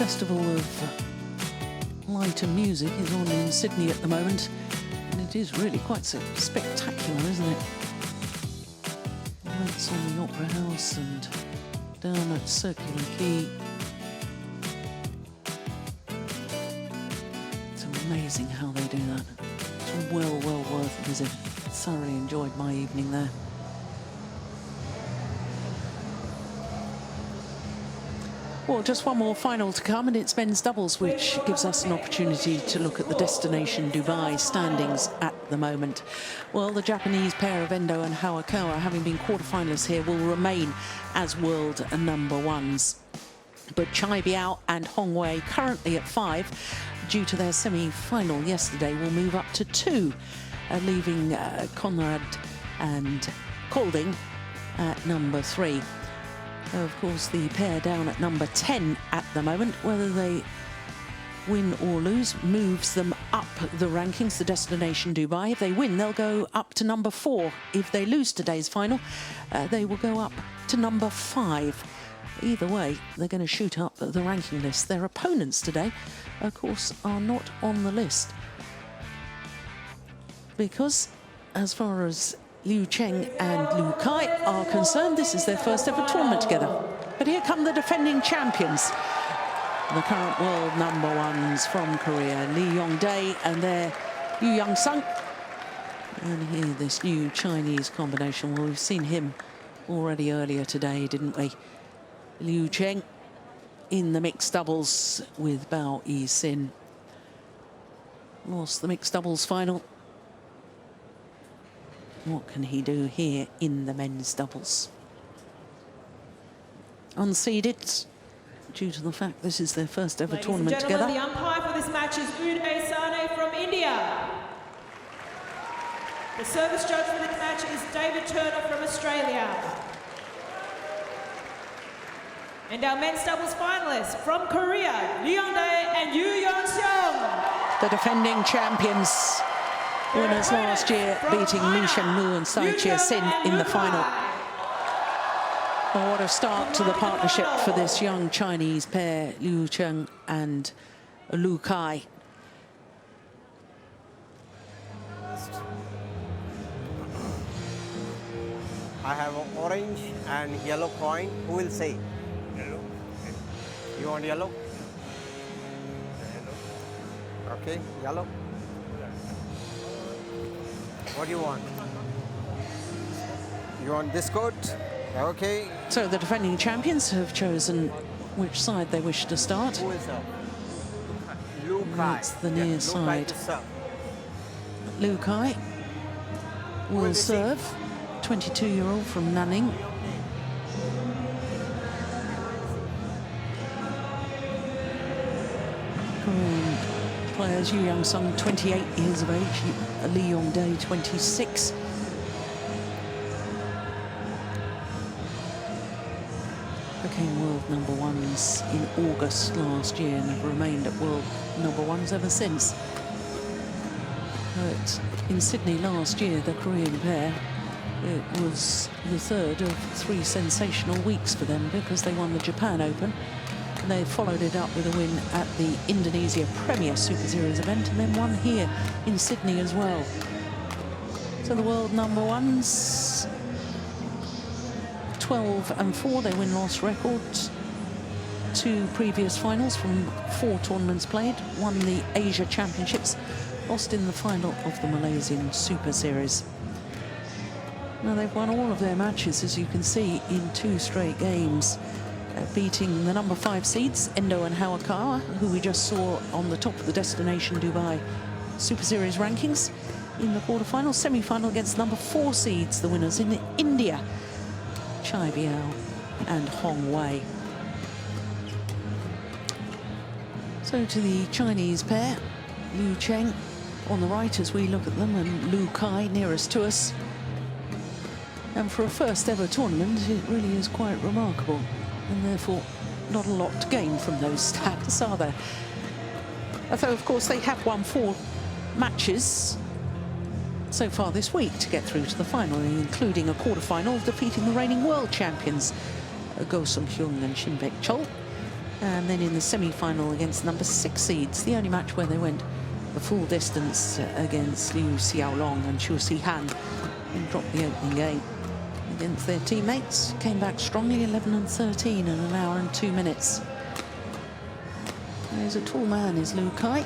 festival of light and music is on in Sydney at the moment, and it is really quite spectacular, isn't it? Lights on the Opera House and down at Circular Quay. It's amazing how they do that. It's well worth a visit. Thoroughly enjoyed my evening there. Well, just one more final to come, and it's men's doubles, which gives us an opportunity to look at the Destination Dubai standings at the moment. Well, the Japanese pair of Endo and Hawakawa, having been quarterfinalists here, will remain as world number ones. But Chai Biao and Hong Wei, currently at 5, due to their semi-final yesterday, will move up to 2, leaving Conrad and Colding at number 3. Of course, the pair down at number 10 at the moment, whether they win or lose, moves them up the rankings, the Destination Dubai. If they win, they'll go up to number 4. If they lose today's final, they will go up to number 5. Either way, they're going to shoot up the ranking list. Their opponents today, of course, are not on the list, because as far as Liu Cheng and Lu Kai are concerned, this is their first ever tournament together. But here come the defending champions, the current world number ones from Korea, Lee Yong-dae and their Yu Young-sung. And here, this new Chinese combination. Well, we've seen him already earlier today, didn't we? Liu Cheng in the mixed doubles with Bao Yi-sin. Lost the mixed doubles final. What can he do here in the men's doubles? Unseeded, due to the fact this is their first ever tournament together. The umpire for this match is Uday Sane from India. The service judge for this match is David Turner from Australia. And our men's doubles finalists from Korea, Yeon and Seong. The defending champions. Winners last year, beating Lee Shen-mu and Tsai Chia-sin in the final. Oh, what a start to the partnership for this young Chinese pair, Liu Cheng and Lu Kai. I have an orange and yellow coin. Who will say? Yellow. You want yellow? Yellow. Okay, yellow. What do you want? You want this coat? Okay. So the defending champions have chosen which side they wish to start. Who is up? Lu Kai. It's the near side. Lu Lu Kai will serve, 22-year-old from Nanning. Korean players, Yu Young-sung, 28 years of age, Lee Yong-dae, 26. Became world number ones in August last year and have remained at world number ones ever since. But in Sydney last year, the Korean pair, it was the third of 3 sensational weeks for them, because they won the Japan Open. They followed it up with a win at the Indonesia Premier Super Series event, and then won here in Sydney as well. So the world number ones, 12 and 4, they win-loss records. 2 previous finals from 4 tournaments played. Won the Asia Championships, lost in the final of the Malaysian Super Series. Now they've won all of their matches, as you can see, in 2 straight games. Beating the number 5 seeds, Endo and Hawakawa, who we just saw on the top of the Destination Dubai Super Series rankings in the quarterfinal. Semi-final against number 4 seeds, the winners in India, Chai Biao and Hong Wei. So to the Chinese pair, Liu Cheng on the right as we look at them, and Lu Kai nearest to us. And for a first ever tournament, it really is quite remarkable. And therefore, not a lot to gain from those stats, are there? Although, of course, they have won 4 matches so far this week to get through to the final, including a quarter-final, defeating the reigning world champions, Go Sung-hyun and Shin Baek-chol. And then in the semi-final against number 6 seeds, the only match where they went the full distance against Liu Xiaolong and Xu Sihan, and dropped the opening game against their teammates. Came back strongly, 11 and 13 in an hour and 2 minutes. He's a tall man, is Liu Kai.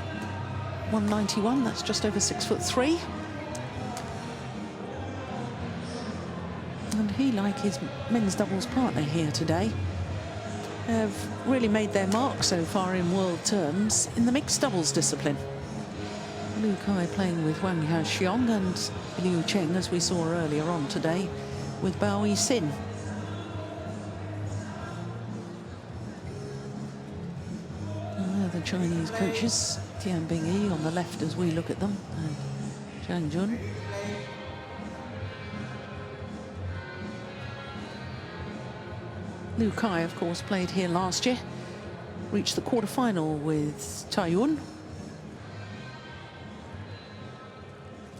191, that's just over 6'3". And he, like his men's doubles partner here today, have really made their mark so far in world terms in the mixed doubles discipline. Liu Kai playing with Wang Haxiong and Liu Cheng, as we saw earlier on today, with Bao Yi-sin. The Chinese coaches, Tian Bingyi on the left as we look at them, and Zhang Jun. Liu Kai, of course, played here last year, reached the quarter-final with Taiyun.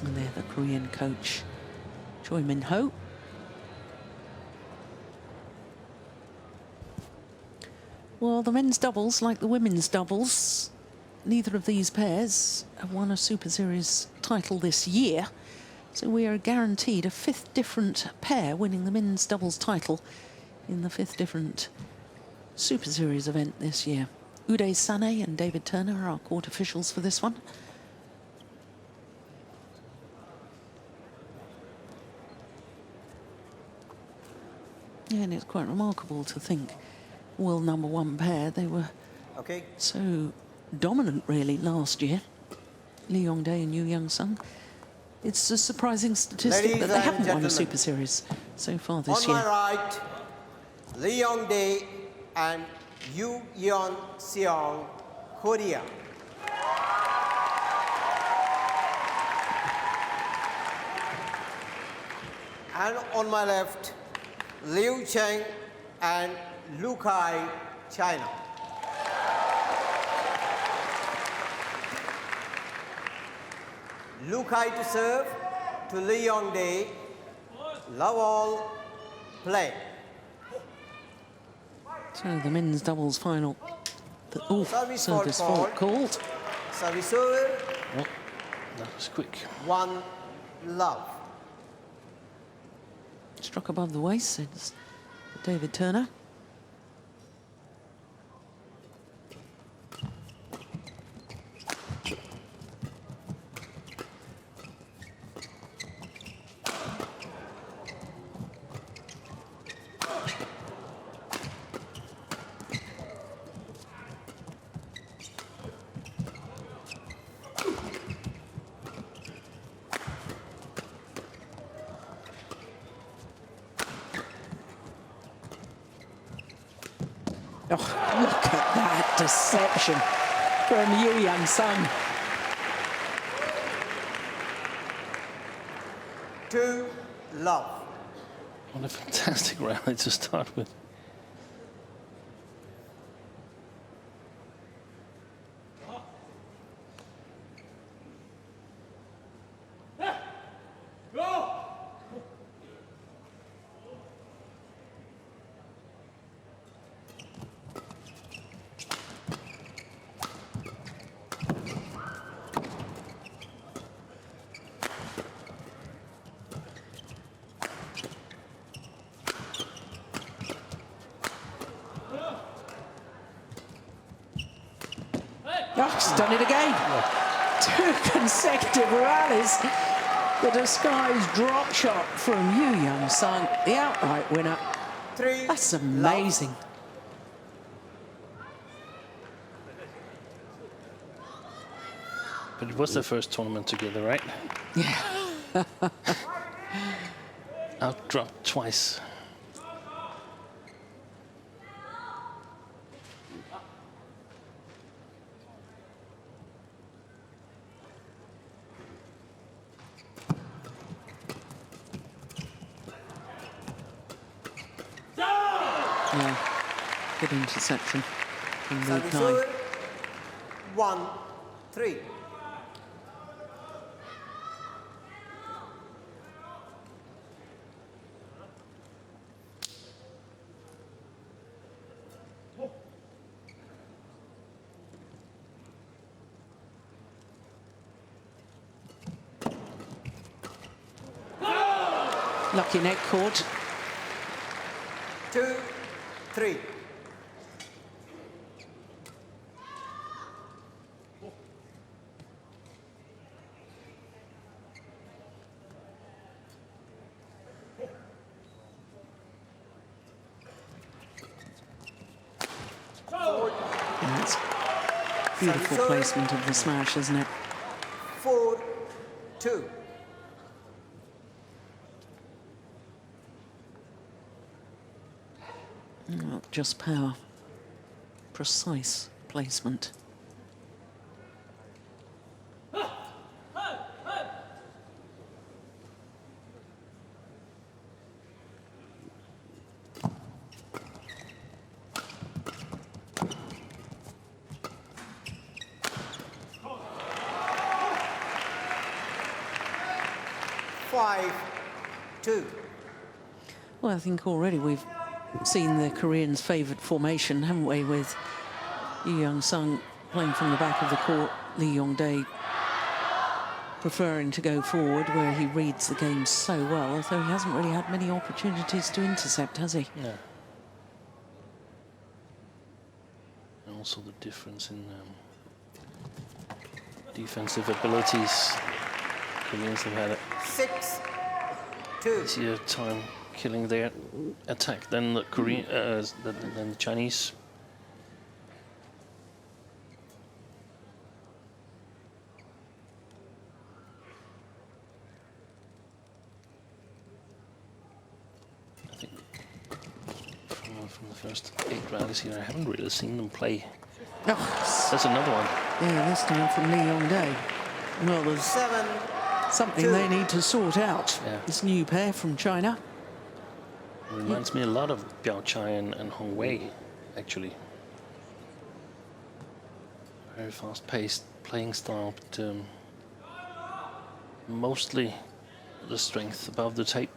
And they're the Korean coach, Choi Min-ho. Well, the men's doubles, like the women's doubles, neither of these pairs have won a Super Series title this year. So we are guaranteed a 5th different pair winning the men's doubles title in the 5th different Super Series event this year. Uday Sane and David Turner are our court officials for this one. And it's quite remarkable to think world #1 pair, they were so dominant really last year, Lee Yong-dae and Yoo Young-sung. It's a surprising statistic that they haven't won a Super Series so far this year. On my right, Lee Yong-dae and Yeon Seong, Korea. And on my left, Liu Cheng and Liu Kai, China. Liu Kai to serve to Lee Yong-dae. Love all, play. So the men's doubles final. Service fault called. Service over. Oh, that was quick. 1 love. Struck above the waist, says David Turner. Oh, look at that deception from Yoo Young-sung. 2 love. What a fantastic rally to start with. Oh, she's done it again. 2 consecutive rallies. The disguised drop shot from Yoo Young-sung, the outright winner. 3 That's amazing. love. But it was their first tournament together, right? Yeah. Outdropped twice. Yeah. Good interception from Liu Service Kai. over. 1 3. Lucky net cord. 2-3. Yeah, it's beautiful placement of the smash, isn't it? 4-2. Not just power, precise placement. Well, I think already we've seen the Koreans' favoured formation, haven't we, with Yeon playing from the back of the court, Lee Yong-dae preferring to go forward, where he reads the game so well, although he hasn't really had many opportunities to intercept, has he? No. And also the difference in defensive abilities. Koreans have had an easier time killing their attack than the than the Chinese. I think from the first 8 rallies here, I haven't really seen them play. Oh, That's another one. yeah, this time from Lee Yong-dae. Well, there's something they need to sort out. Yeah. This new pair from China. Reminds me a lot of Biao Chai and Hong Wei, actually. Very fast-paced playing style, but mostly the strength above the tape.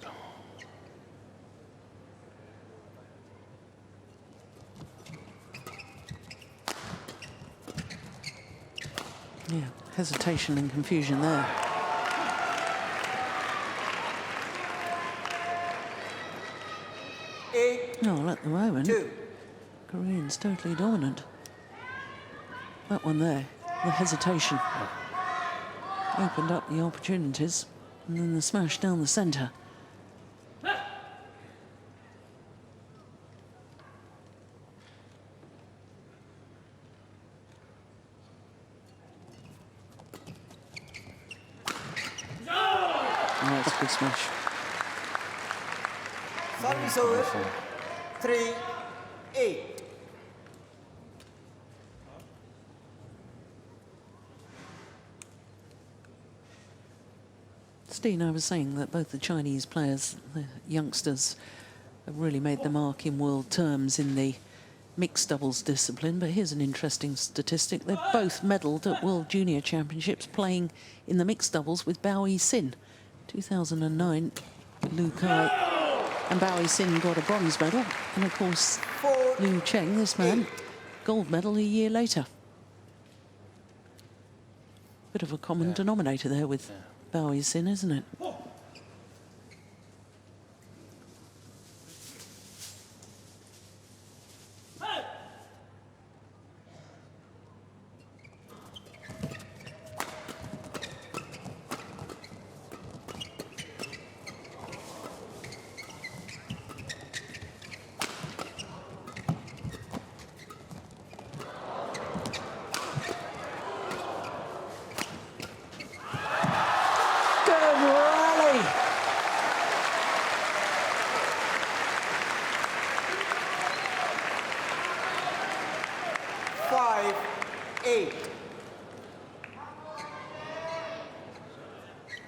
Yeah, hesitation and confusion there. No, at the moment, Koreans totally dominant. That one there, the hesitation, opened up the opportunities, and then the smash down the centre. Oh, that's a good smash. Service over. 3-8. Steen, I was saying that both the Chinese players, the youngsters, have really made the mark in world terms in the mixed doubles discipline, but here's an interesting statistic. They've both medalled at World Junior Championships playing in the mixed doubles with Bao Yi-sin. 2009, Lu Kai and Bao Yi-sin got a bronze medal, and of course Liu Cheng, this man, gold medal a year later. Bit of a common denominator there with Bao Yi-sin, isn't it?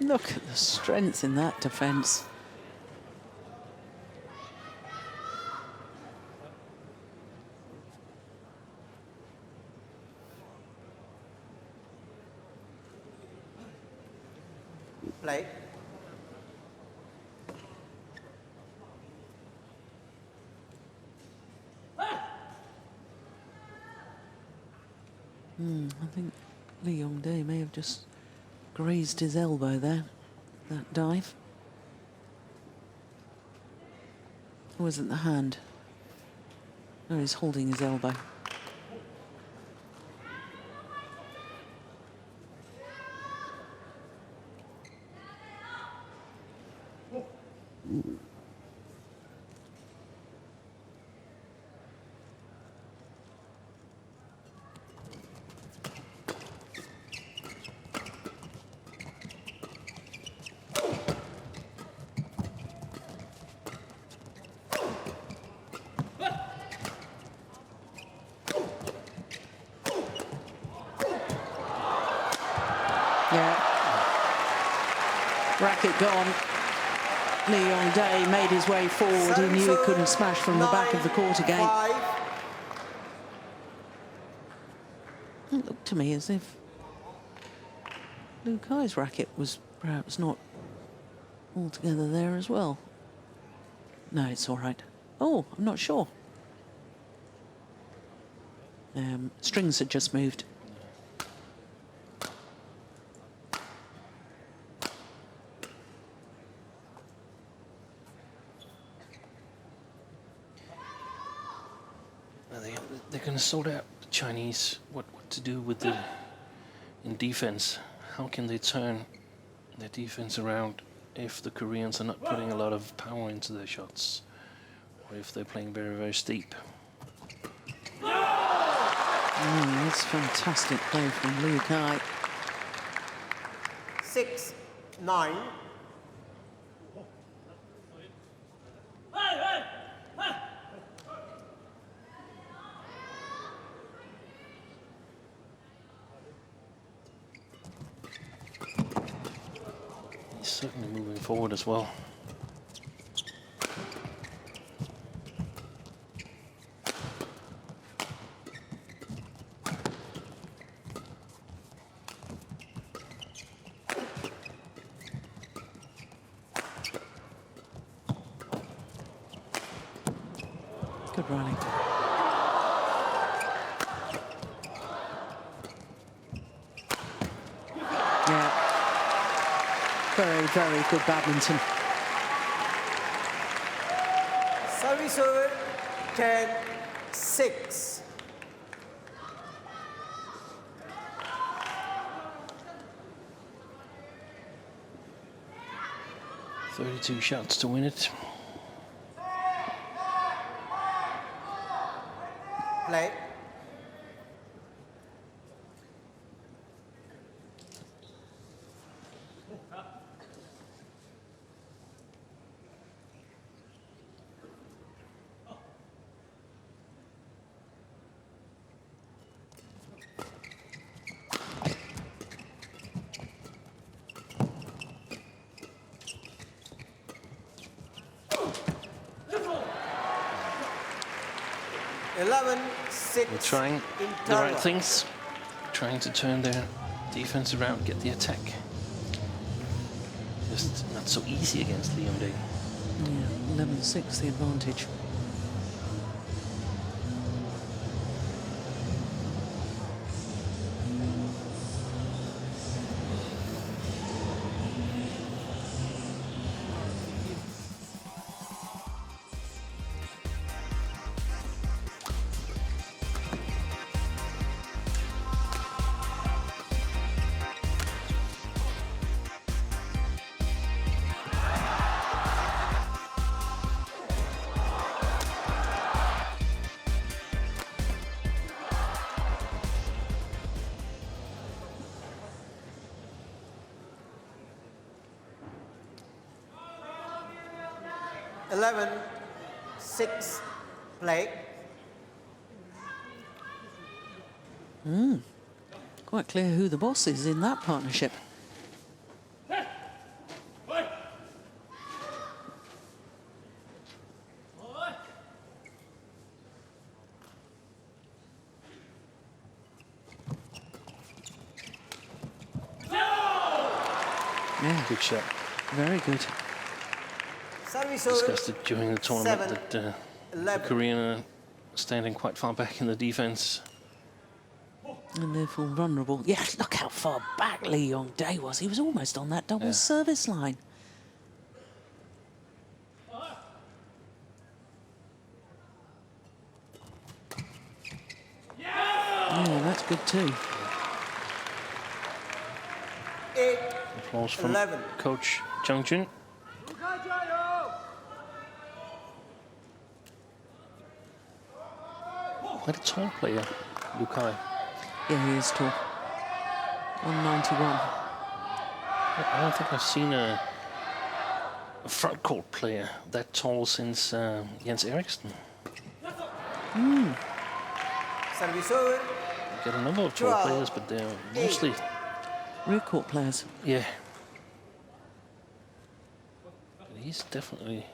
Look at the strength in that defence. Play. I think Lee Yong-dae may have just grazed his elbow there, that dive. Or was it the hand? No, he's holding his elbow. Racket gone. Lee Yong-dae made his way forward. He knew he couldn't smash from the back of the court again. 5. It looked to me as if Liu Kai's racket was perhaps not altogether there as well. No, it's all right. Oh, I'm not sure. Strings had just moved. They're going to sort out the Chinese what to do with the in defense. How can they turn their defense around if the Koreans are not putting a lot of power into their shots, or if they're playing very, very steep? That's fantastic play from Liu Kai. 6-9. He's certainly moving forward as well. Good running. Yeah. Very, very good badminton. Service over 10-6. .32 shots to win it. Play. They're trying the right things, trying to turn their defense around, get the attack. Just not so easy against Lee Yong-dae. Yeah, 11-6 the advantage. Six, play. Quite clear who the boss is in that partnership. Yeah, Good shot. very good. Service over Discussed it during the tournament 7, that the 11. Korean are standing quite far back in the defense. And therefore vulnerable. Yeah, look how far back Lee Yong-dae was. He was almost on that double service line. good too. 8, Applause from 11. Coach Cheng. Quite a tall player, Liu Kai. Yeah, he is tall. 191. I don't think I've seen a front court player that tall since Jens Eriksen. Service over. Got a number of tall 12, players, but they're mostly, Rear court players. yeah. But he's definitely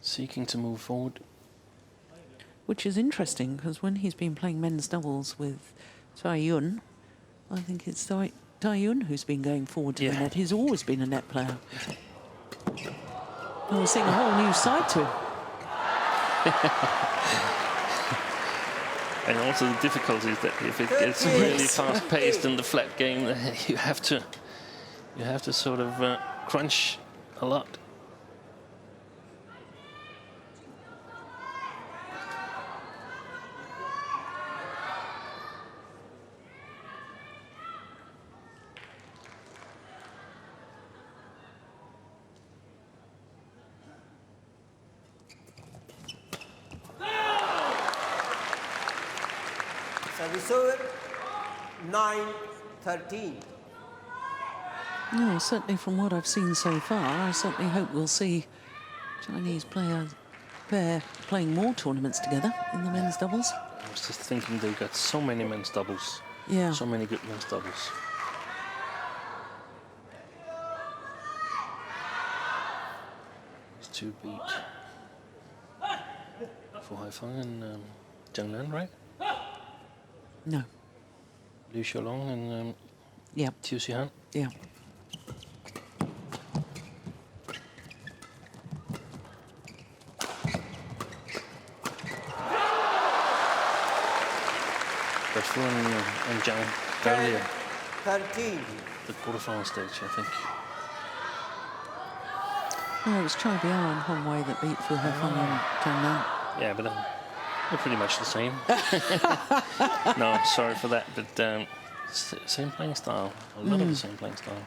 seeking to move forward. Which is interesting, because when he's been playing men's doubles with Tae-Yun, I think it's Tae-Yun who's been going forward to the Yeah. net. He's always been a net player. And we're seeing a whole new side to him. And also the difficulty is that if it gets really fast-paced in the flat game, then you have to sort of crunch a lot. Service over. 9-13. No, certainly from what I've seen so far, I certainly hope we'll see Chinese pair playing more tournaments together in the men's doubles. I was just thinking they've got so many men's doubles. Yeah. So many good men's doubles. These two beat Fu Haifeng and Zheng Lan, right? No. Liu Xiaolong and Yeah. Tiu Xihan. Yeah. But Fu and Zhang earlier, 13. the quarterfinal stage, I think. No, it was Chai Biao and Hong Wei that beat Fu Haifeng and Zhang Nan. Yeah, but they're pretty much the same. No, sorry for that, but same playing style. A lot of the same playing style.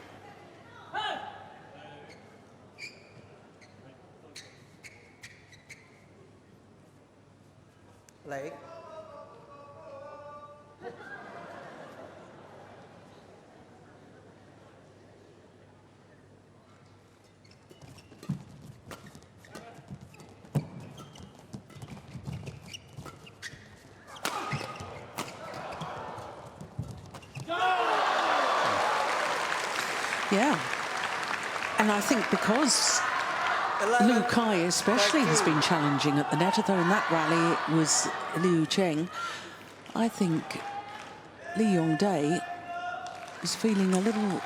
Like. Yeah. And I think because 11, Liu Kai especially has been challenging at the net, although in that rally it was Liu Cheng, I think Lee Yong-dae is feeling a little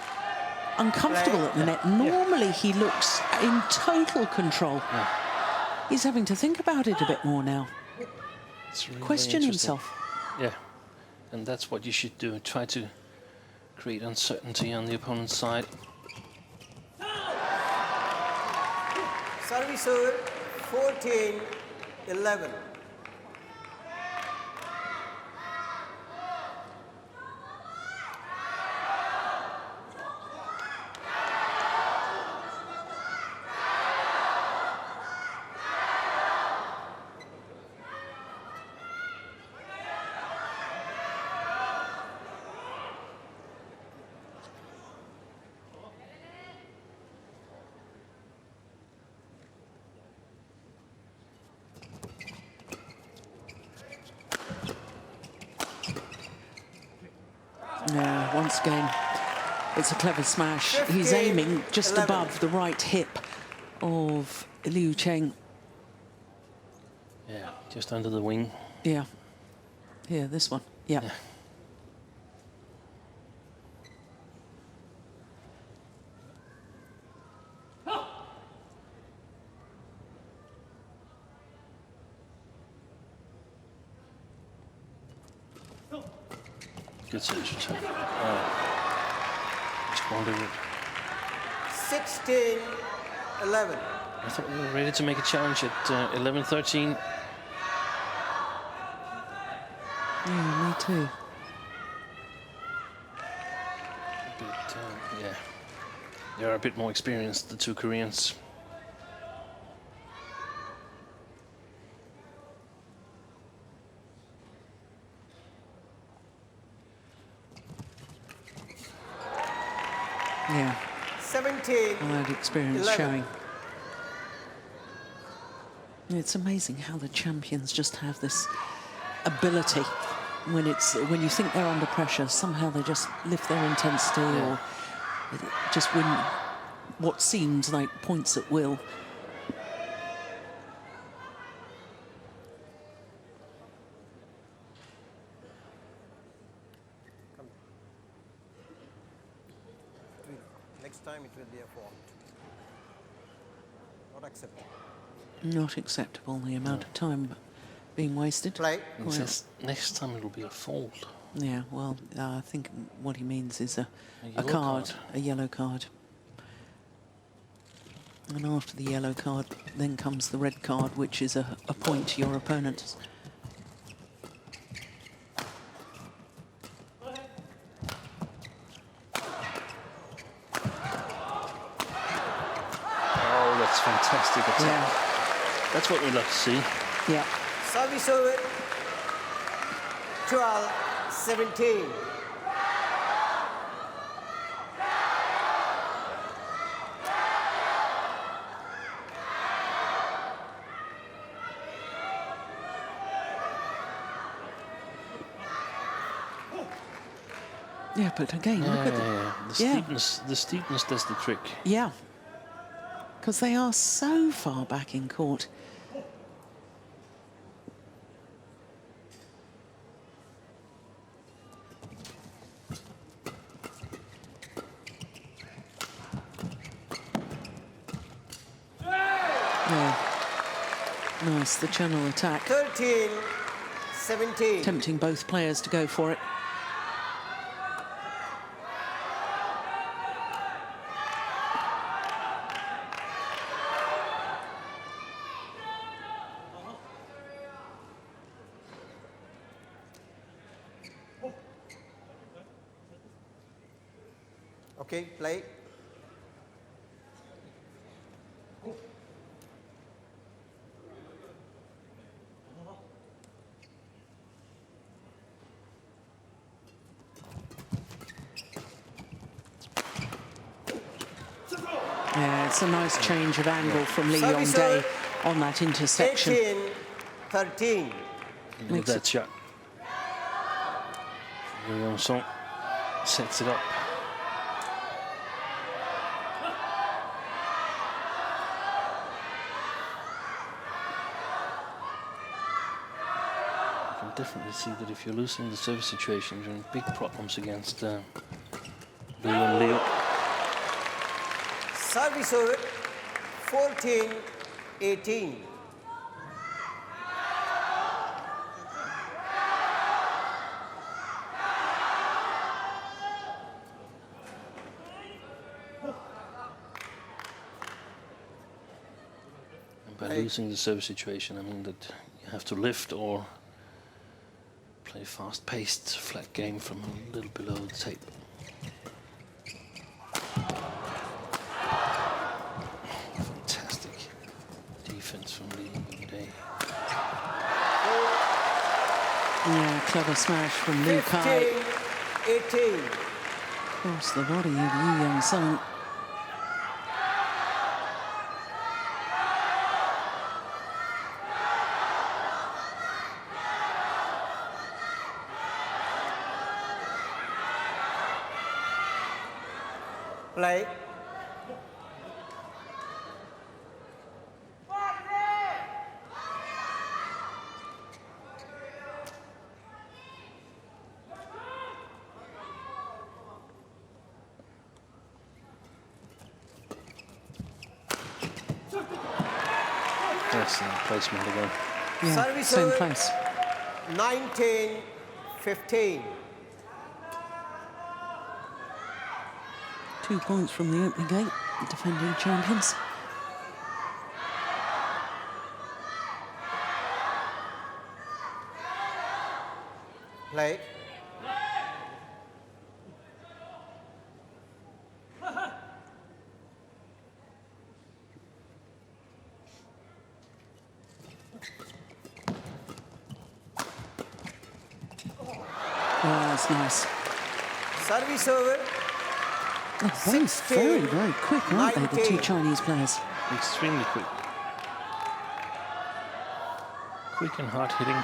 uncomfortable at the net. Normally he looks in total control. Yeah. He's having to think about it a bit more now. It's really Question interesting. himself. Yeah, and that's what you should do. Try to create uncertainty on the opponent's side. Service over. 14-11. Yeah, once again, it's a clever smash. He's 15, aiming just 11. above the right hip of Liu Cheng. Yeah, just under the wing. Yeah. Here, this one. Yeah. Yeah. Good search attack. Squandered it. 16-11. I thought we were ready to make a challenge at 11-13. Yeah, me too. They're a bit more experienced, the two Koreans. Yeah. 17. All that experience 11. showing. It's amazing how the champions just have this ability when you think they're under pressure, somehow they just lift their intensity or just win what seems like points at will. Next time it will be a fault. Not acceptable. Not acceptable, the amount of time being wasted. Play. It says next time it'll be a fault. Yeah, well, I think what he means is a yellow card, card. a yellow card. And after the yellow card, then comes the red card, which is a point to your opponent. Oh, that's fantastic attack. Yeah, That's what we love to see. yeah. Service over. 12-17. Yeah, but again, look at The steepness does the trick. yeah, because they are so far back in court. Yeah. Nice, the channel attack, 13-17. tempting both players to go for it. Okay, play. Yeah, it's a nice change of angle from Lee Yong Service Dae over. on that intersection. 18-13. Look Makes at that shot. Seong sets it up. You can definitely see that if you're losing the service situation, you're in big problems against Liu and Liu. Service over. 14-18. And by losing the service situation, I mean that you have to lift or play fast-paced, flat game from a little below the tape. Fantastic defense from Lee today. Yeah, clever smash from Liu Kai. 15-18. Across the body of Yu Young Sung. Play. That's the placement again. Yeah, Service same over. place. 19-15. 2 points from the opening gate, the defending champions. Play. that's nice. Service over. They're both very, very quick, aren't they, the two Chinese players? Extremely quick. Quick and hard hitting.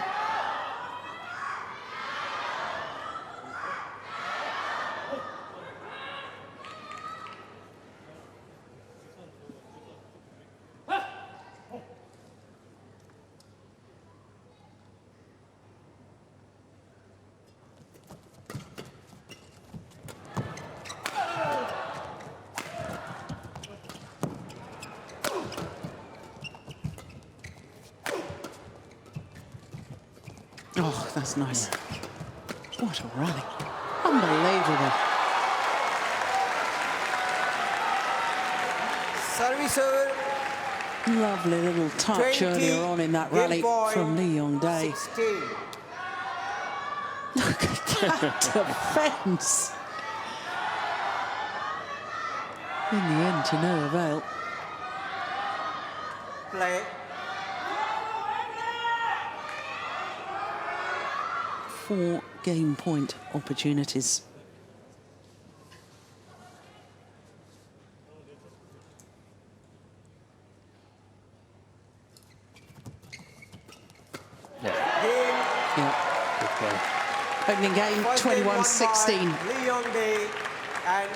Oh, that's nice. What a rally. Unbelievable. Service over. Lovely little touch 20, earlier on in that rally from Yeon. 16. Look at that defence. In the end, to no avail. Play. 4 game point opportunities. Yeah. Good play. Opening game, 21-16. Yeon and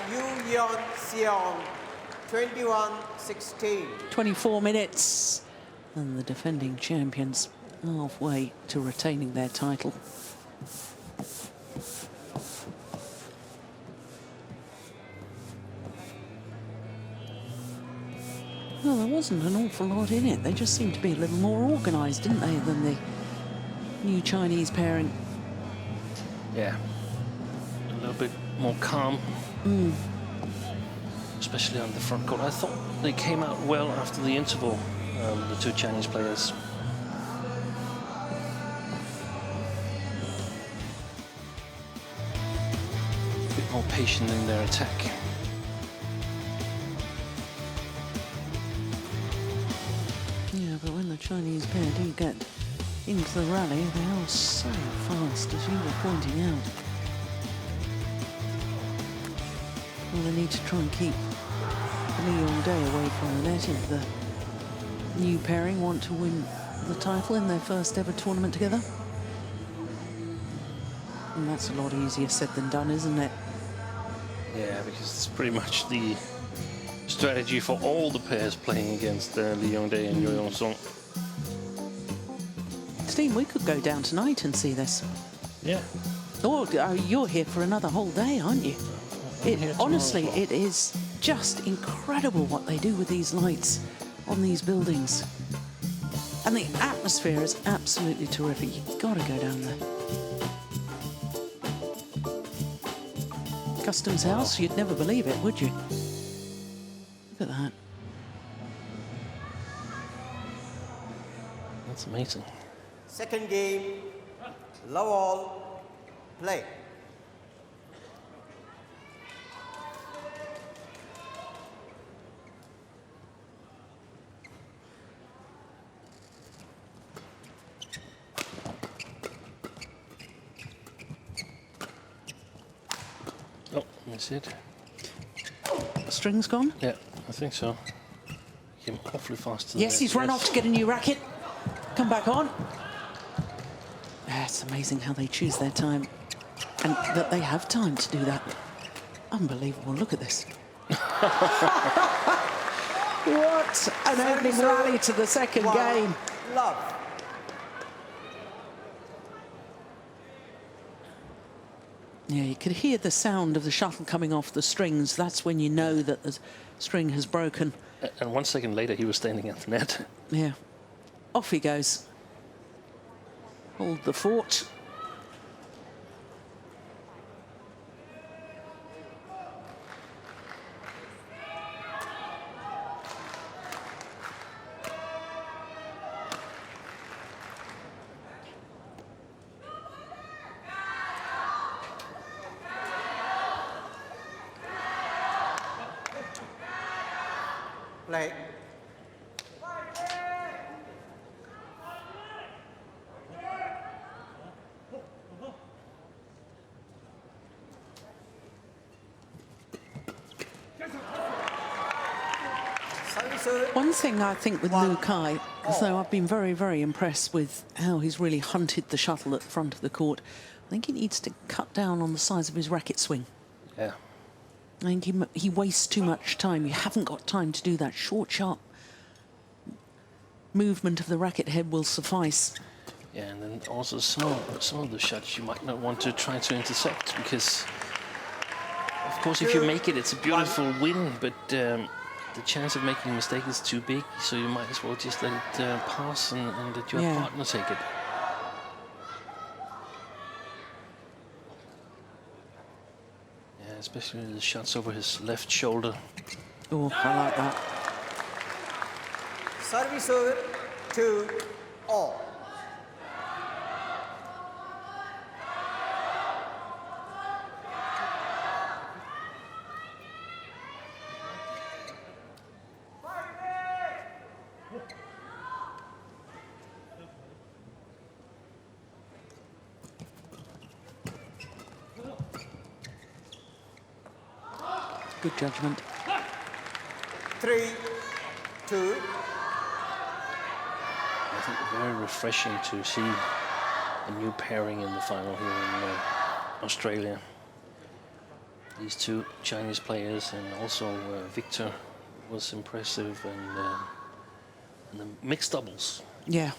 Yeon Seong, 21-16. 24 minutes. And the defending champions halfway to retaining their title. Well, there wasn't an awful lot in it. They just seemed to be a little more organised, didn't they, than the new Chinese pairing. Yeah. A little bit more calm. Especially on the front court. I thought they came out well after the interval, the two Chinese players. A bit more patient in their attack. Yeah, but when the Chinese pair do get into the rally, they are so fast, as you were pointing out. Well, they need to try and keep Yeon away from the net if the new pairing want to win the title in their first ever tournament together. And that's a lot easier said than done, isn't it? Yeah, because it's pretty much the strategy for all the pairs playing against Yeon and Yeon. Steve, we could go down tonight and see this. Yeah. Oh, you're here for another whole day, aren't you? Honestly, it is just incredible what they do with these lights on these buildings. And the atmosphere is absolutely terrific. You've got to go down there. Customs House, you'd never believe it, would you? Look at that. That's amazing. Second game, love all, play. Oh, that's it. String's gone? Yeah, I think so. Came awfully fast to the Yes, net. he's run off to get a new racket. Come back on. It's amazing how they choose their time and that they have time to do that. Unbelievable. Look at this. What an opening rally to the second game. Love. Yeah, you could hear the sound of the shuttle coming off the strings. That's when you know that the string has broken. And 1 second later, he was standing at the net. Yeah. Off he goes. Hold the fort. Play. serve. One thing I think with Liu Kai, so I've been very, very impressed with how he's really hunted the shuttle at the front of the court. I think he needs to cut down on the size of his racket swing. Yeah. I think he wastes too much time. You haven't got time to do that. Short, sharp movement of the racket head will suffice. Yeah, and then also some of the shots you might not want to try to intercept, because of course if you make it, it's a beautiful win, but the chance of making a mistake is too big, so you might as well just let it pass and let your partner take it. Yeah, especially the shots over his left shoulder. Oh, I like that. Service over 2-all. Good judgment. 3-2. I think very refreshing to see a new pairing in the final here in Australia. These two Chinese players, and also Victor was impressive, and the mixed doubles. Yeah.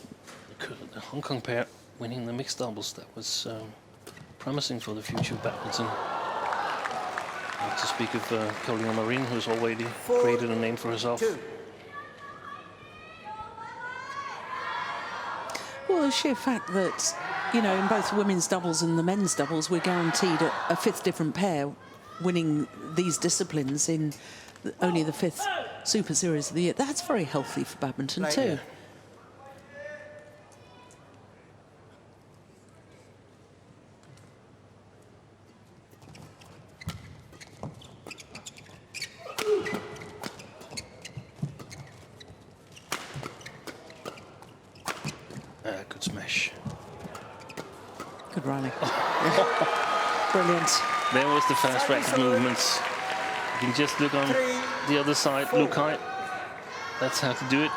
The Hong Kong pair winning the mixed doubles, that was promising for the future of badminton. Not to speak of Carolina Marin, who's already created a name for herself. 2. Well, the sheer fact that, you know, in both the women's doubles and the men's doubles, we're guaranteed a fifth different pair winning these disciplines in only the 5th Super Series of the year. That's very healthy for badminton Right. too. Yeah. Good smash. Good rally. Brilliant. There was the fast racket movements. You can just look on the other side, Liu Kai. That's how to do it.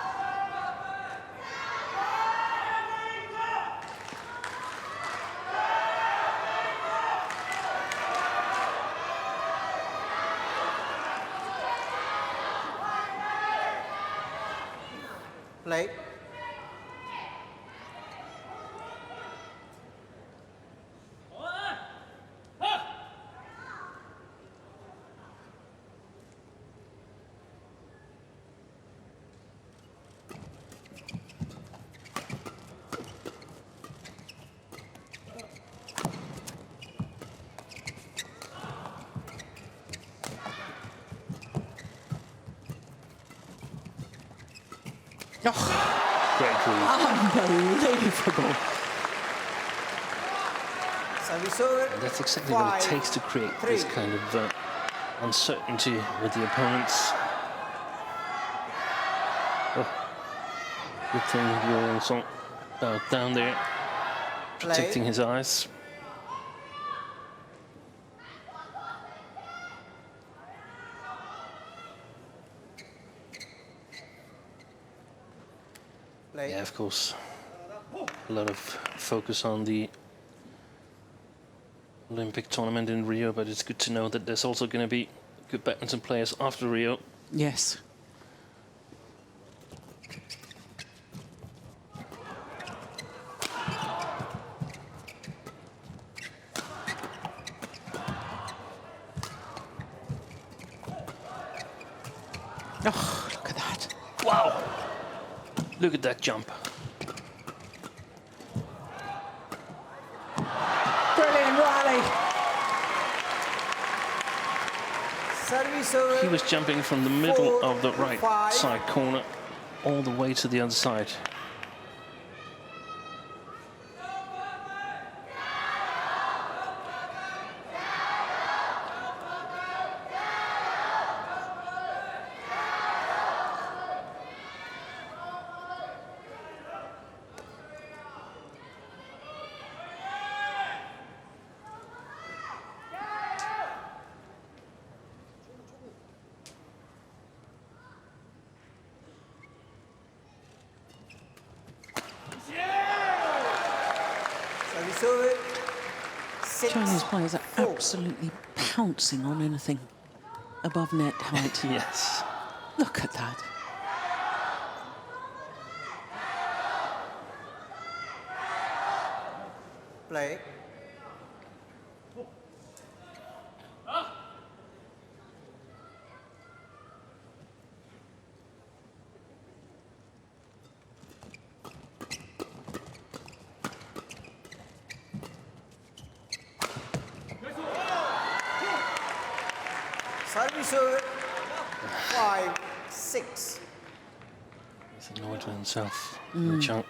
Play. Oh, Great read. unbelievable. Service over. And that's exactly what it takes to create this kind of uncertainty with the opponents. Oh. Good thing Yeon down there, protecting his eyes. Play. Yeah, of course. A lot of focus on the Olympic tournament in Rio, but it's good to know that there's also going to be good badminton players after Rio. Yes. Oh, look at that. Wow! Look at that jump. Brilliant rally. Service over. He was jumping from the middle of the right side corner all the way to the other side. serve. 6, Chinese players are 4. absolutely pouncing on anything above net height. Yes. Look at that. Play. Service serve. 5, 6. He's annoyed with himself. Cheng.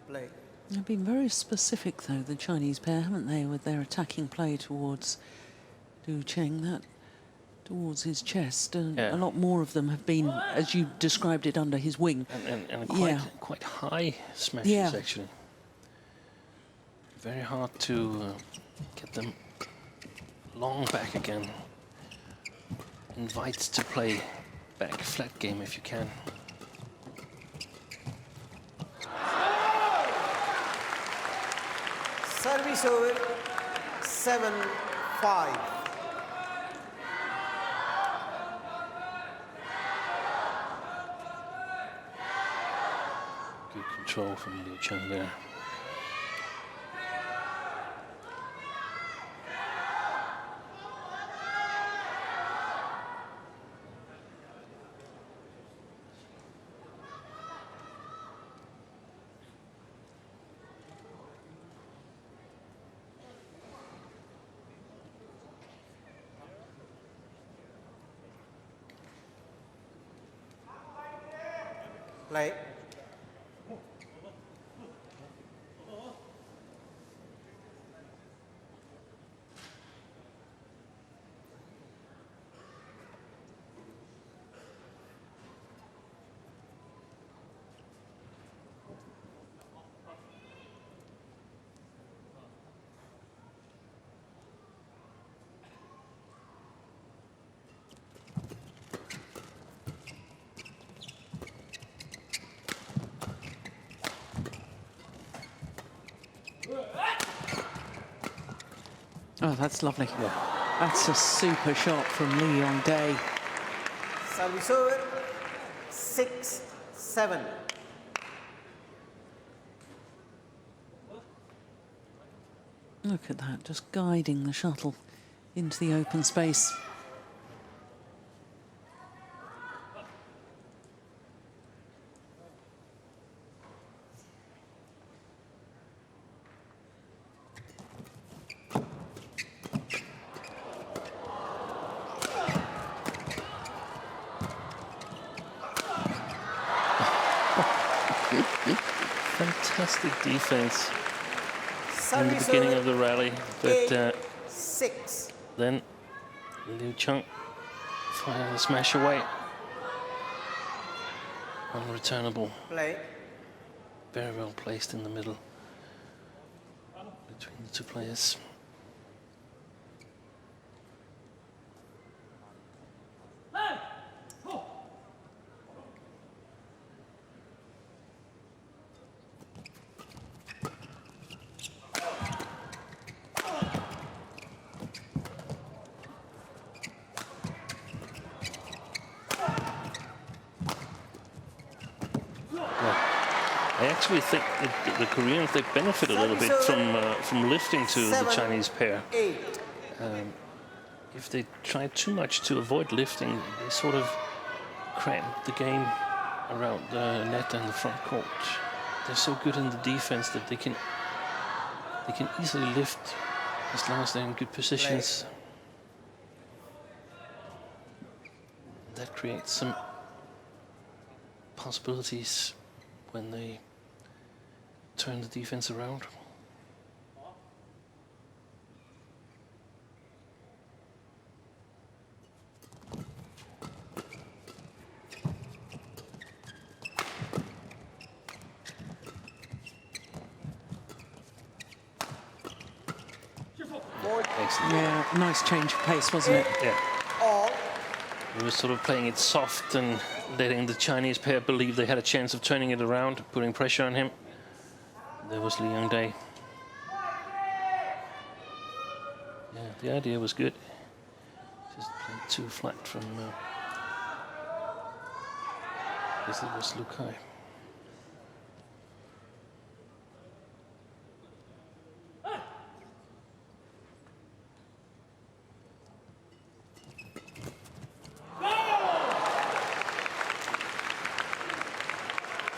Play. They've been very specific, though, the Chinese pair, haven't they, with their attacking play towards Du Cheng, that towards his chest. And Yeah. a lot more of them have been, as you described it, under his wing. And Yeah. quite high smashes, Yeah. actually. Very hard to get them long back again. Invite to play back flat game if you can. Service serve. 7, 5. Good control from Liu Cheng there. Play. Oh, that's lovely. Yeah. That's a super shot from Lee Yong Dae. Service serve. 6, 7. Look at that, just guiding the shuttle into the open space. Fantastic defense in the Service beginning serve. of the rally, but 8, 6. then Liu Cheng finding the smash away. Unreturnable. Play. Very well placed in the middle between the two players. I actually think that the Koreans, they benefit a little bit from lifting to the 7, Chinese pair. 8. If they try too much to avoid lifting, they sort of cramp the game around the net and the front court. They're so good in the defense that they can easily lift as long as they're in good positions. That creates some possibilities when they turn the defense around. Excellent. Yeah, nice change of pace, wasn't it? Yeah. All. He was sort of playing it soft and letting the Chinese pair believe they had a chance of turning it around, putting pressure on him. There was Lee Yong-dae. Yeah, the idea was good. Just played too flat from. I guess it was Lukai.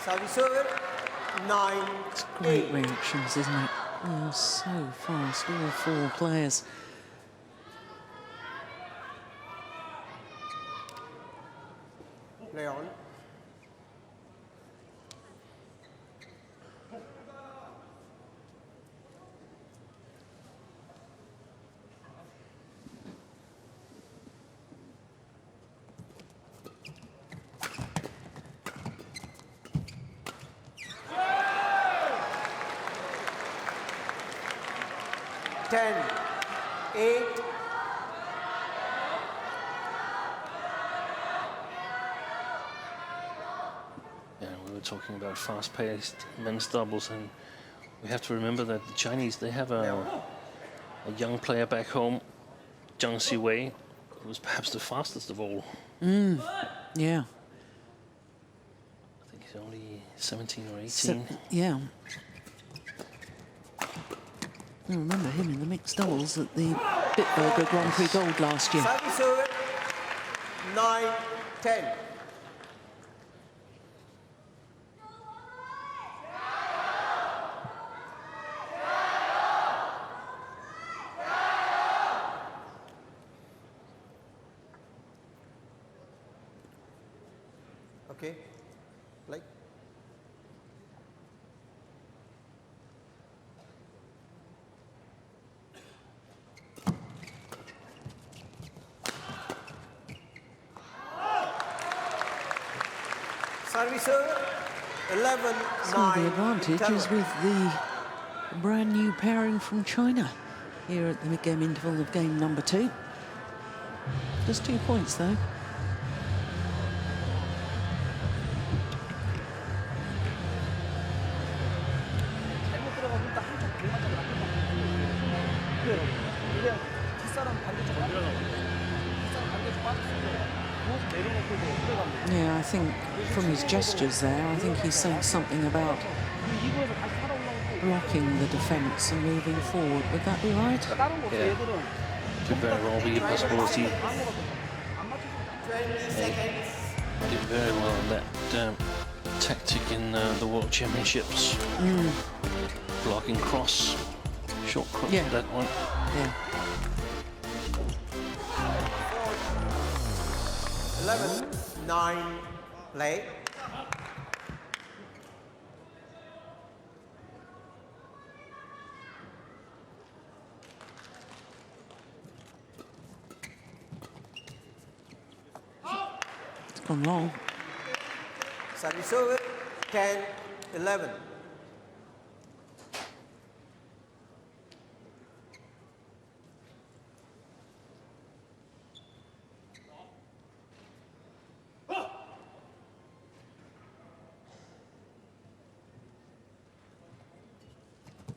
Service over, 9. It's great reactions, isn't it? They are so fast, all 4 players. Play on. Ten, 8. Yeah, we were talking about fast-paced men's doubles, and we have to remember that the Chinese, they have a young player back home, Zhang Siwei, who was perhaps the fastest of all. Yeah. I think he's only 17 or 18. Yeah. I remember him in the mixed doubles at the Bitburger Grand Prix Gold last year. Service over, 9, 10. Okay, like. Service over, 11, So 9. the advantage is with the brand new pairing from China here at the mid-game interval of game number 2. Just 2 points though. Yeah, I think from his gestures there, I think he's saying something about blocking the defence and moving forward. Would that be right? Yeah, could very well be a possibility. They did very well on that tactic in the World Championships. Blocking cross, short cross, Yeah. that one. Yeah. 11, 9, play. It's gone long. Service over, 10, 11.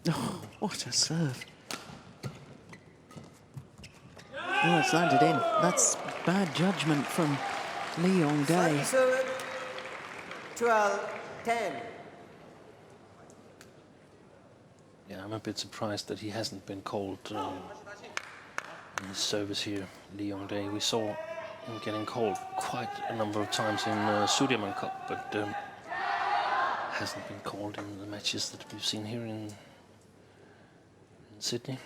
Oh, what a serve. Oh, it's landed in. That's bad judgment from Lee Yong-dae. Service over, 12, 10. Yeah, I'm a bit surprised that he hasn't been called in his service here, Lee Yong-dae. We saw him getting called quite a number of times in Sudirman Cup, but hasn't been called in the matches that we've seen here in Sydney.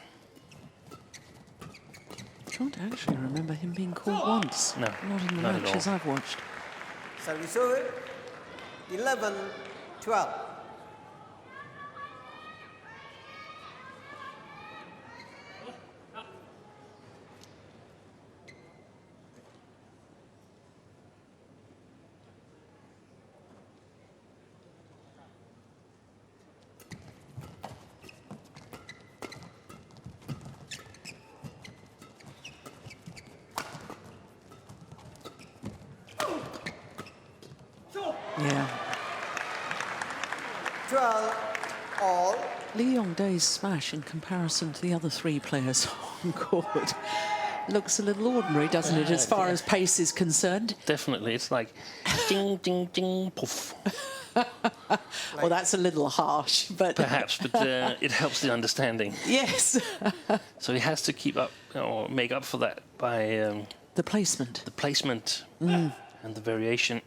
Can't actually remember him being called once. No, not in the not at matches all. I've watched. Service over, 11, 12. Yeah. 12 all. Lee Yong-dae's smash in comparison to the other three players on court looks a little ordinary, doesn't it, as far as pace is concerned? Definitely, it's like ding, ding, ding, poof. Well, that's a little harsh, but... Perhaps, but it helps the understanding. Yes. So he has to keep up, or make up for that by... the placement. The placement and the variation.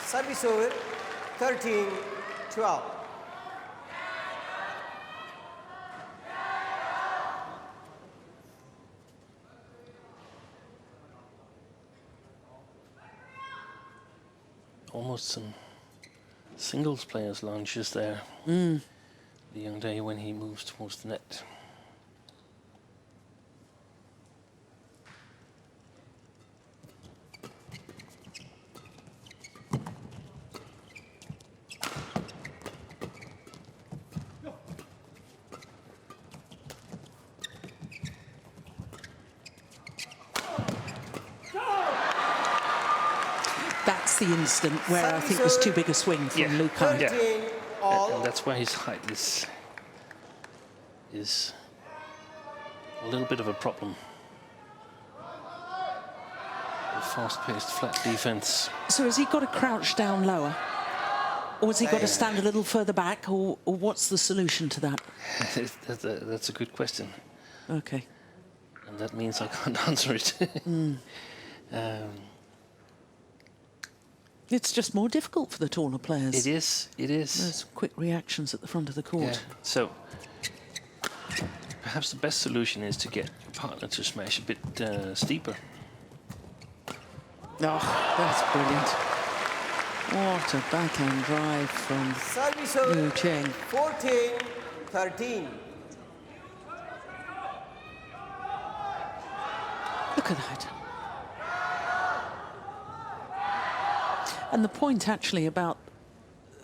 Service over 13-12. Almost some singles players launches there. The Yong-dae when he moves towards the net. That's the instant where I think there's too big a swing from Lukai. Yeah. 13 all. And that's where his height is a little bit of a problem. The fast-paced flat defense. So has he got to crouch down lower? Or has he got to stand a little further back? Or what's the solution to that? That's a good question. Okay. And that means I can't answer it. It's just more difficult for the taller players. It is. Those quick reactions at the front of the court. Yeah. So perhaps the best solution is to get your partner to smash a bit steeper. Oh, that's brilliant. What a backhand drive from Service over Cheng. 14-13. Look at that. And the point actually about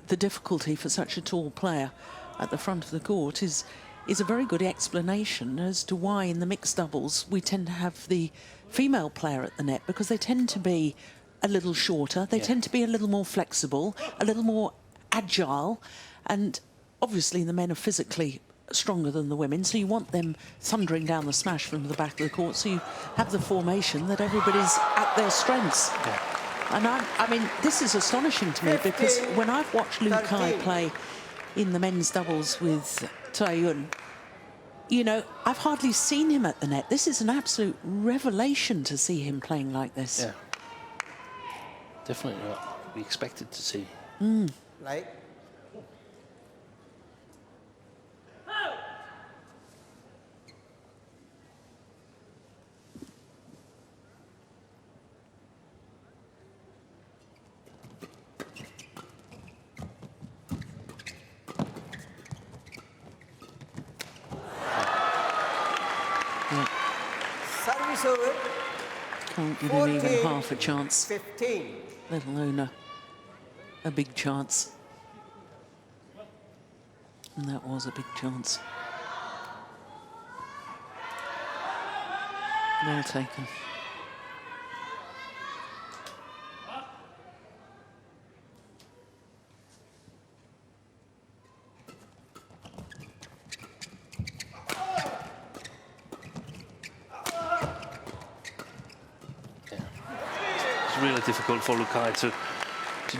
the difficulty for such a tall player at the front of the court is a very good explanation as to why in the mixed doubles we tend to have the female player at the net, because they tend to be a little shorter, they tend to be a little more flexible, a little more agile, and obviously the men are physically stronger than the women, so you want them thundering down the smash from the back of the court, so you have the formation that everybody's at their strengths. Yeah. And I mean, this is astonishing to me, because when I've watched Lukai play in the men's doubles with Tae-Yun, you know, I've hardly seen him at the net. This is an absolute revelation to see him playing like this. Yeah. Definitely what we expected to see. Like. Service over. Can't give him even half a chance, 15. let alone a big chance. And that was a big chance. Well taken. Really difficult for Lukai to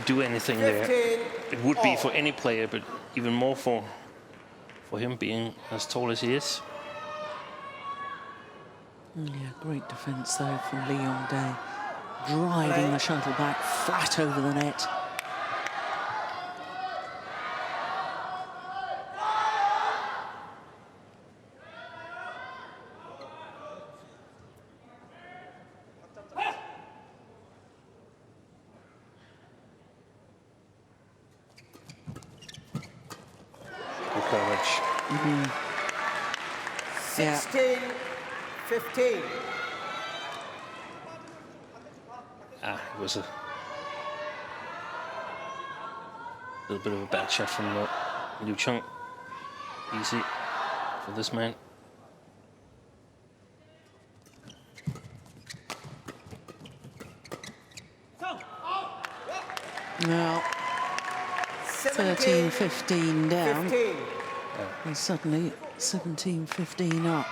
do anything there. It would be for any player, but even more for him being as tall as he is. Yeah, great defence though from Lee Yong-dae, driving the shuttle back flat over the net. Courage. 16-15. It was a little bit of a bad shot from Liu Cheng. easy for this man. Now, 13-15 down. 15. And suddenly 17-15 up.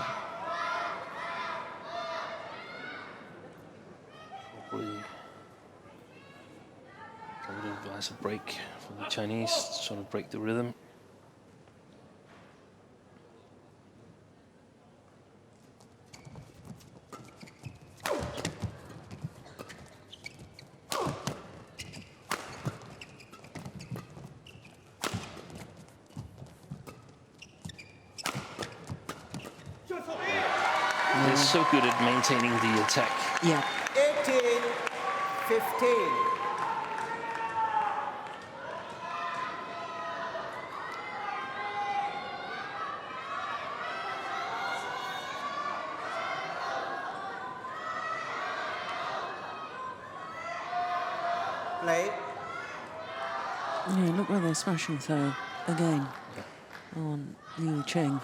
Probably I would advise a break for the Chinese to sort of break the rhythm. They're so good at maintaining the attack. Yeah. 18-15. Play. Yeah, look where they're smashing through again on Liu Cheng.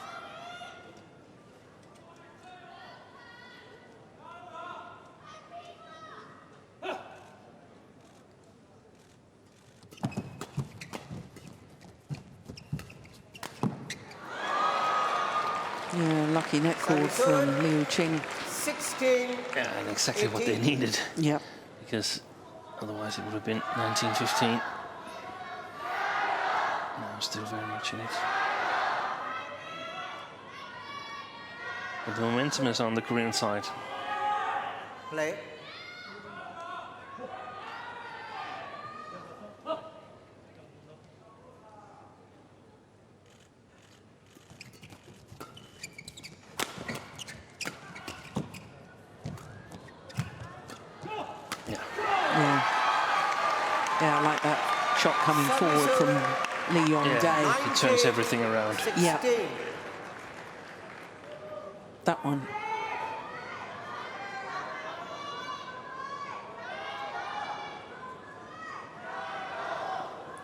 Yeah, lucky net cord from Liu Cheng. 16. Yeah, and exactly what they 18. needed, Yep. because otherwise it would have been 19-15. No, still very much in it. But the momentum is on the Korean side. Play. Yeah. Yeah, I like that shot coming forward from Yeon Day. He turns everything around. 16. Yeah. That one.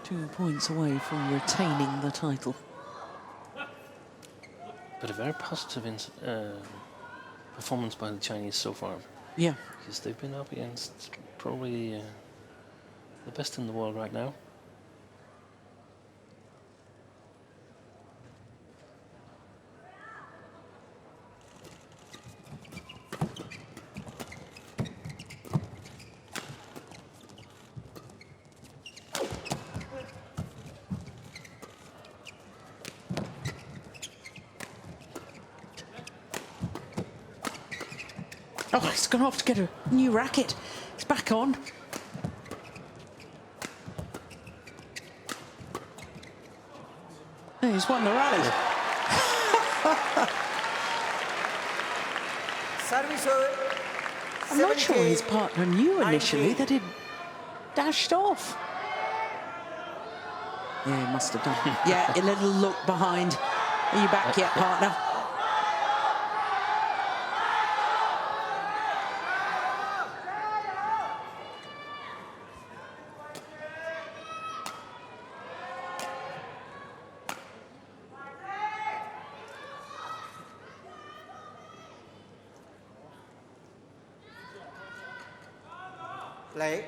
Two points away from retaining the title. But a very positive performance by the Chinese so far, Yeah. because they've been up against probably the best in the world right now. Oh, he's gone off to get a new racket. It's back on. Oh, he's won the rally. Service over. I'm not sure his 17, partner knew initially 19. that he'd dashed off. Yeah, he must have done. Yeah, a little look behind. Are you back yet, partner? Play.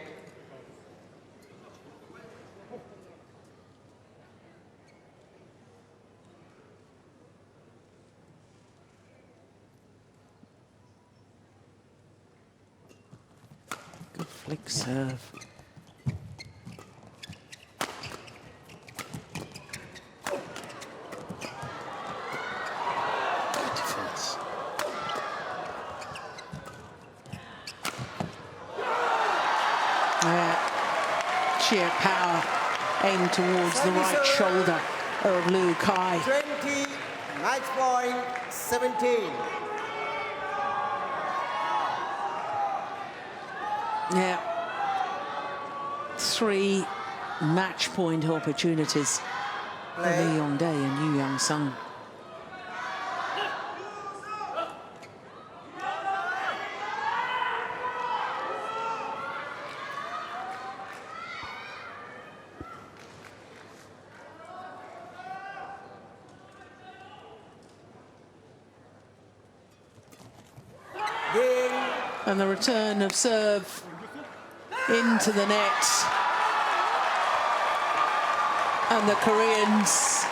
Good flick serve. Good defense. Sheer power aimed towards the right shoulder of Liu Kai. 20. Match point. 17. Yeah. 3 match point opportunities for Play. Lee Yong Dae and Yu Young Sung. And the return of serve into the net. And the Koreans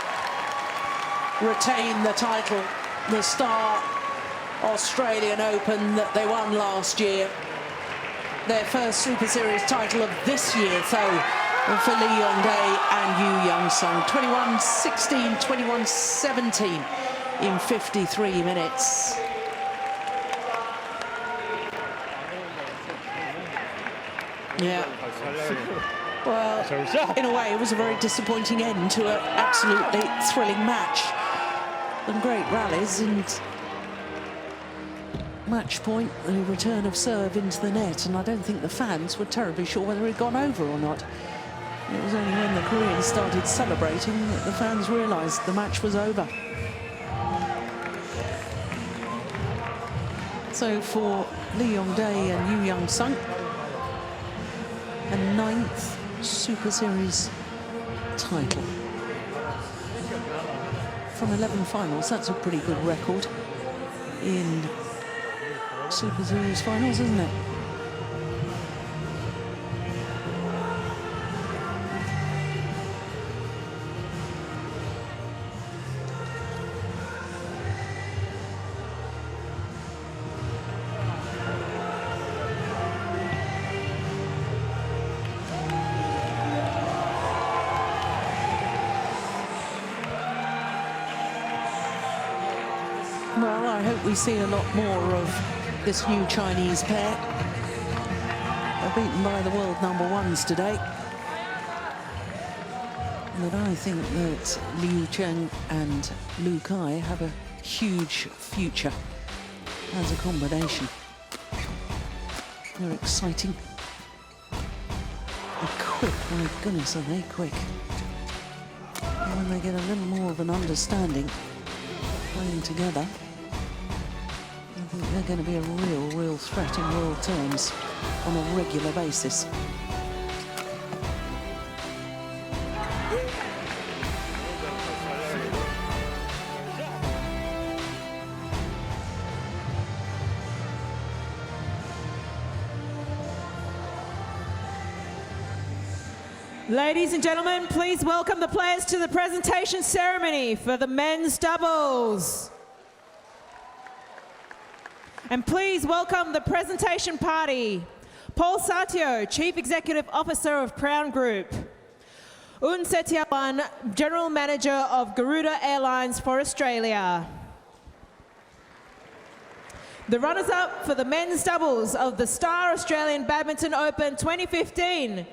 retain the title, the Star Australian Open that they won last year. Their first Super Series title of this year, so for Lee Yong-dae and Young-sung. 21-16, 21-17 in 53 minutes. Yeah. Well, in a way, it was a very disappointing end to an absolutely thrilling match. Some great rallies, and match point, the return of serve into the net, and I don't think the fans were terribly sure whether it had gone over or not. It was only when the Koreans started celebrating that the fans realised the match was over. So for Lee Yong-dae and Young-sung, a 9th Super Series title. From 11 finals, that's a pretty good record in Super Series finals, isn't it? Well, I hope we see a lot more of this new Chinese pair. They're beaten by the world #1s today. But I think that Liu Cheng and Lu Kai have a huge future as a combination. They're exciting. They're quick, my goodness, are they quick. And when they get a little more of an understanding playing together, I think they're going to be a real threat in world terms on a regular basis. Ladies and gentlemen, please welcome the players to the presentation ceremony for the men's doubles. And please welcome the presentation party. Paul Satio, Chief Executive Officer of Crown Group. Un Setiawan, General Manager of Garuda Airlines for Australia. The runners-up for the men's doubles of the Star Australian Badminton Open 2015.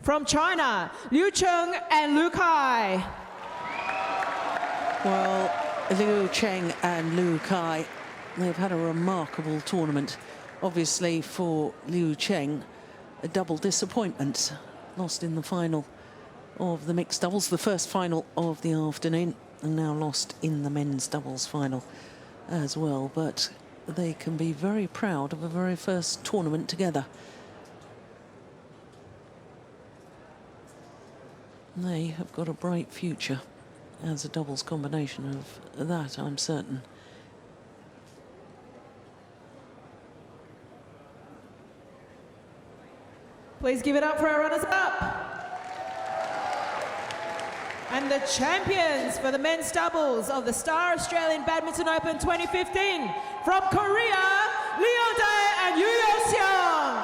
From China, Liu Cheng and Lu Kai. Well, Liu Cheng and Lu Kai, they've had a remarkable tournament. Obviously for Liu Cheng, a double disappointment. Lost in the final of the mixed doubles, the first final of the afternoon, and now lost in the men's doubles final as well. But they can be very proud of a very first tournament together. They have got a bright future as a doubles combination of that, I'm certain. Please give it up for our runners-up. And the champions for the men's doubles of the Star Australian Badminton Open 2015 from Korea, Lee Yong-dae and Seong.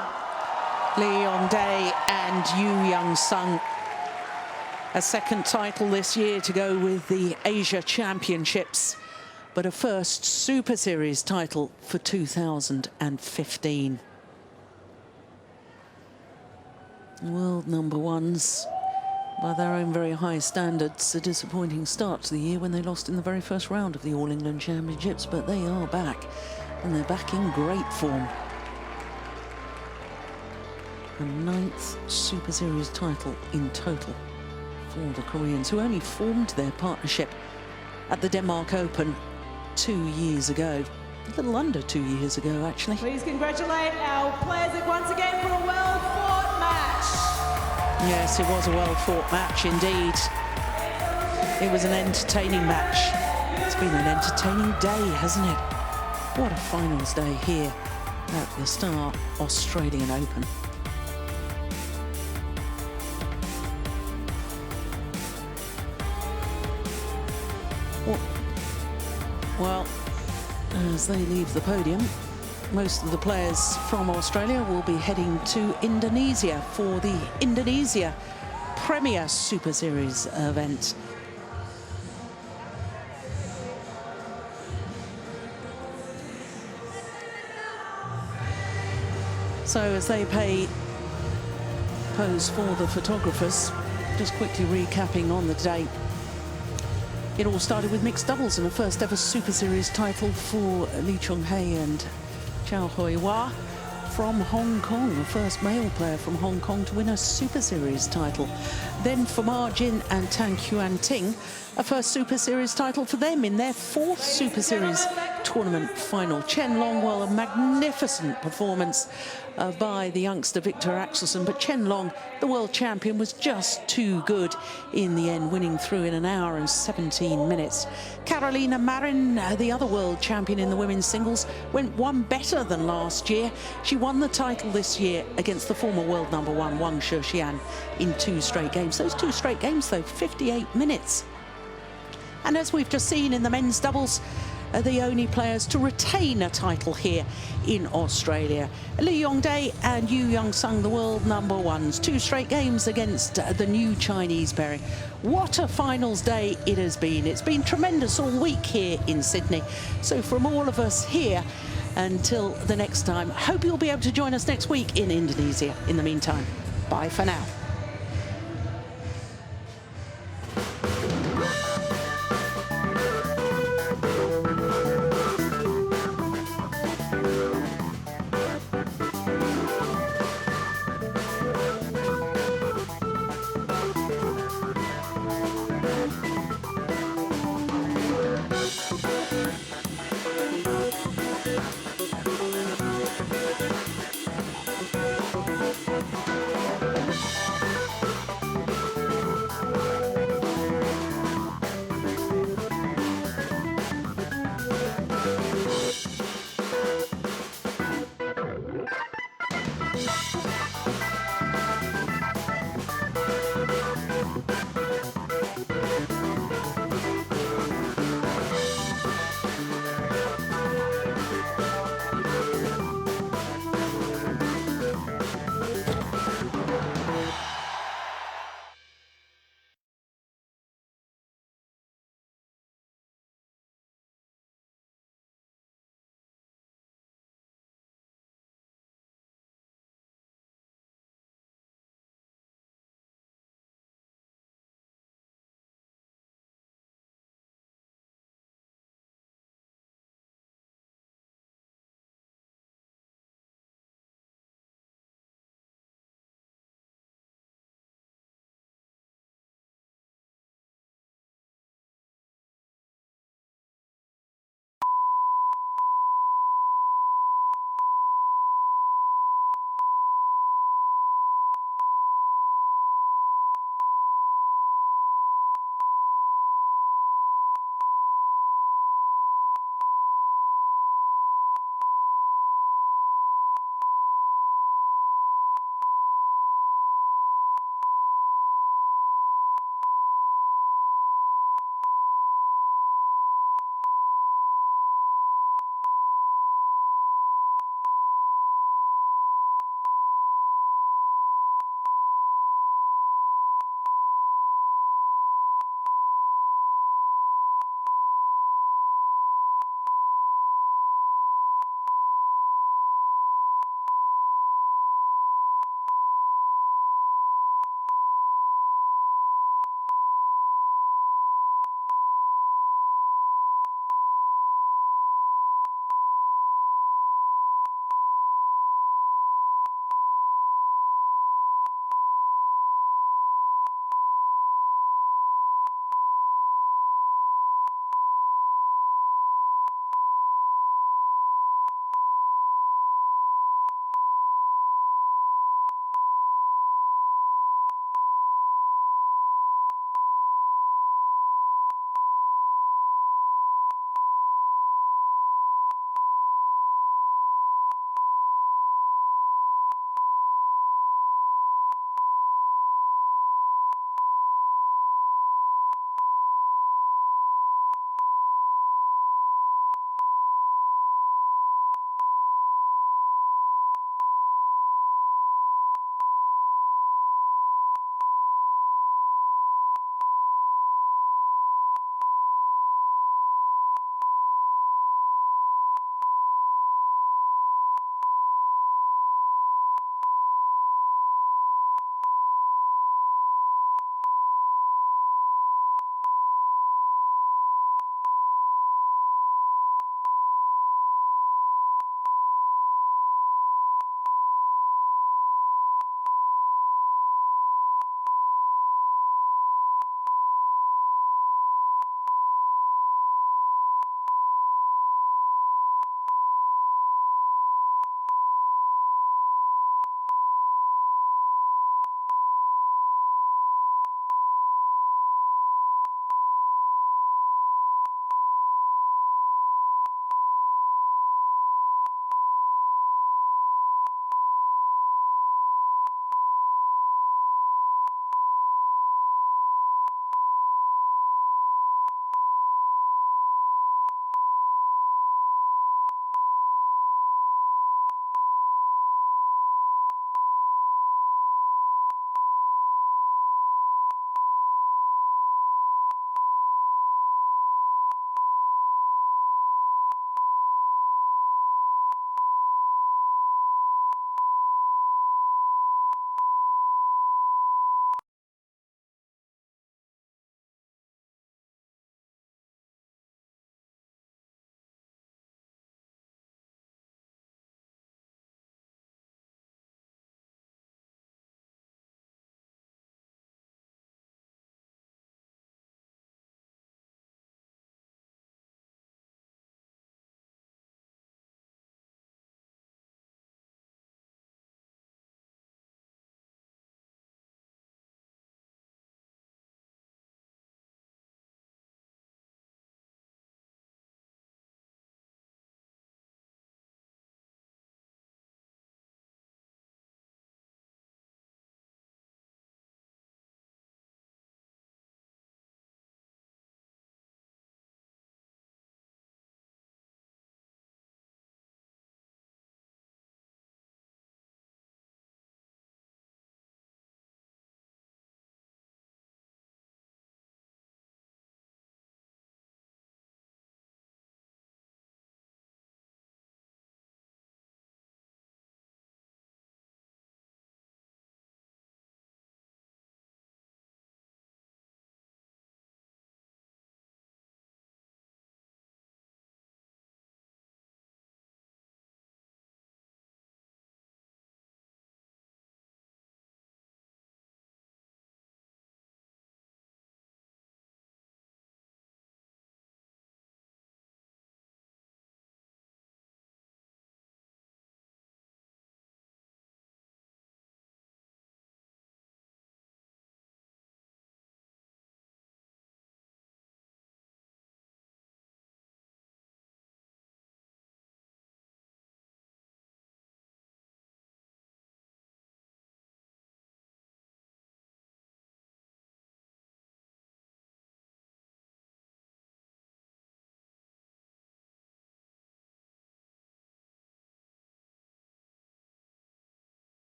Lee Yong-dae and Young-sung. A second title this year to go with the Asia Championships, but a first Super Series title for 2015. World #1s, by their own very high standards, a disappointing start to the year when they lost in the very first round of the All England Championships, but they are back, and they're back in great form. A 9th Super Series title in total for the Koreans, who only formed their partnership at the Denmark Open 2 years ago. A little under 2 years ago, actually. Please congratulate our players once again for a well-fought match. Yes, it was a well-fought match indeed. It was an entertaining match. It's been an entertaining day, hasn't it? What a finals day here at the Star Australian Open. Well, as they leave the podium, most of the players from Australia will be heading to Indonesia for the Indonesia Premier Super Series event. So as they pose for the photographers, just quickly recapping on the day. It all started with mixed doubles and a first ever Super Series title for Lee Chung-hae and Chow Hoi-wah from Hong Kong, the first male player from Hong Kong to win a Super Series title. Then for Ma Jin and Tan Kuan Ting, a first Super Series title for them in their fourth Super Series tournament final. Chen Long, well, a magnificent performance by the youngster Victor Axelsen, but Chen Long, the world champion, was just too good in the end, winning through in 1 hour and 17 minutes. Carolina Marin, the other world champion in the women's singles, went one better than last year. She won the title this year against the former world number 1, Wang Shixian, in 2 straight games. Those 2 straight games, though, 58 minutes. And as we've just seen in the men's doubles, the only players to retain a title here in Australia. Lee Yong-dae and Yu Young-sung, the world number 1s. 2 straight games against the new Chinese pairing. What a finals day it has been. It's been tremendous all week here in Sydney. So from all of us here, until the next time, hope you'll be able to join us next week in Indonesia. In the meantime, bye for now.